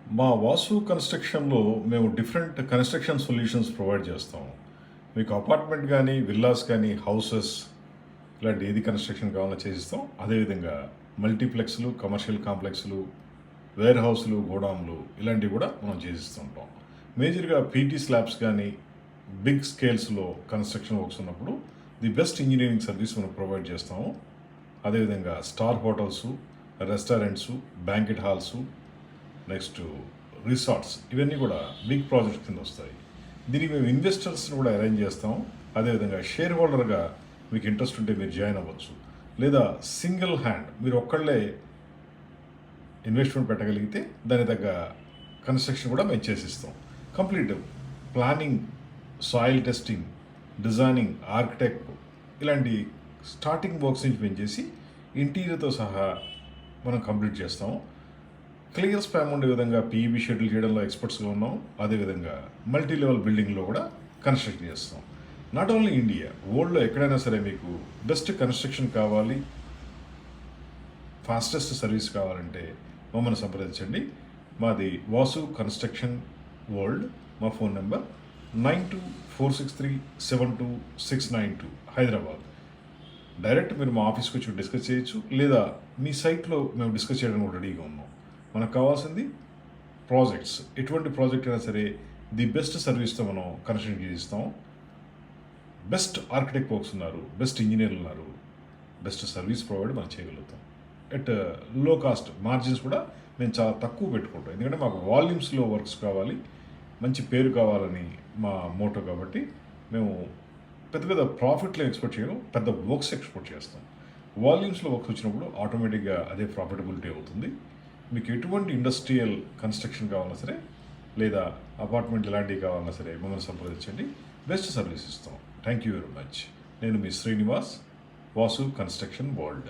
మా వాసు కన్స్ట్రక్షన్‌లో మేము డిఫరెంట్ కన్స్ట్రక్షన్ సొల్యూషన్స్ ప్రొవైడ్ చేస్తాము. మీకు అపార్ట్మెంట్ గానీ, విల్లాస్ కానీ, హౌసెస్ ఇలాంటి ఏది కన్స్ట్రక్షన్ కావాలన్నా చేసిస్తాం. అదేవిధంగా మల్టీప్లెక్స్‌లు, కమర్షియల్ కాంప్లెక్స్‌లు, వేర్ హౌస్‌లు, గోడౌన్‌లు ఇలాంటివి కూడా మనం చేసిస్తూ ఉంటాం. మేజర్‌గా పీటీ స్లాబ్స్ కానీ, బిగ్ స్కేల్స్‌లో కన్స్ట్రక్షన్ వర్క్స్ ఉన్నప్పుడు ది బెస్ట్ ఇంజినీరింగ్ సర్వీస్ మనం ప్రొవైడ్ చేస్తాము. అదేవిధంగా star hotels, restaurants, banquet halls, next resorts ఇవన్నీ కూడా బిగ్ ప్రాజెక్ట్స్ కింద వస్తాయి. దీనికి మేము ఇన్వెస్టర్స్ని కూడా అరేంజ్ చేస్తాం. అదేవిధంగా షేర్ హోల్డర్గా మీకు ఇంట్రెస్ట్ ఉంటే మీరు జాయిన్ అవ్వచ్చు, లేదా సింగిల్ హ్యాండ్ మీరు ఒక్కళ్ళే ఇన్వెస్ట్మెంట్ పెట్టగలిగితే దాని తగ్గ కన్స్ట్రక్షన్ కూడా మేము చేసిస్తాం. Complete planning, soil testing, designing, architect ఇలాంటి స్టార్టింగ్ వర్క్స్ నుంచి మేము చేసి ఇంటీరియర్తో సహా మనం కంప్లీట్ చేస్తాము. క్లియర్ స్పామ్ ఉండే విధంగా పీఈబీ షెడ్యూల్ చేయడంలో ఎక్స్పర్ట్స్గా ఉన్నాం. అదేవిధంగా మల్టీ లెవెల్ బిల్డింగ్లో కూడా కన్స్ట్రక్ట్ చేస్తాం. నాట్ ఓన్లీ ఇండియా, వరల్డ్లో ఎక్కడైనా సరే మీకు బెస్ట్ కన్స్ట్రక్షన్ కావాలి, ఫాస్టెస్ట్ సర్వీస్ కావాలంటే మమ్మల్ని సంప్రదించండి. మాది వాసు కన్స్ట్రక్షన్ వరల్డ్. మా ఫోన్ నెంబర్ 9246372692 హైదరాబాద్. డైరెక్ట్ మీరు మా ఆఫీస్కి వచ్చి డిస్కస్ చేయొచ్చు, లేదా మీ సైట్లో మేము డిస్కస్ చేయడానికి కూడా రెడీగా ఉన్నాం. మనకు కావాల్సింది ప్రాజెక్ట్స్. ఎటువంటి ప్రాజెక్ట్ అయినా సరే ది బెస్ట్ సర్వీస్తో మనం కన్స్ట్రక్షన్ చేయిస్తాం. బెస్ట్ ఆర్కిటెక్ట్ వర్క్స్ ఉన్నారు, బెస్ట్ ఇంజనీర్లు ఉన్నారు, బెస్ట్ సర్వీస్ ప్రొవైడ్ మనం చేయగలుగుతాం. ఎట్ లో కాస్ట్ మార్జిన్స్ కూడా మేము చాలా తక్కువ పెట్టుకుంటాం. ఎందుకంటే మాకు వాల్యూమ్స్లో వర్క్స్ కావాలి, మంచి పేరు కావాలని మా మోటో. కాబట్టి మేము పెద్ద పెద్ద ప్రాఫిట్లు ఎక్స్పెక్ట్ చేయడం, పెద్ద వర్క్స్ ఎక్స్పెక్ట్ చేస్తాం. వాల్యూమ్స్లో వర్క్స్ వచ్చినప్పుడు ఆటోమేటిక్గా అదే ప్రాఫిటబిలిటీ అవుతుంది. మీకు ఎటువంటి ఇండస్ట్రియల్ కన్స్ట్రక్షన్ కావాలన్నా సరే, లేదా అపార్ట్మెంట్ ఇలాంటివి కావాలన్నా సరే మమ్మల్ని సంప్రదించండి. బెస్ట్ సర్వీస్ ఇస్తాం. Thank you very much. నేను మీ శ్రీనివాస్, వాసు కన్స్ట్రక్షన్ వరల్డ్.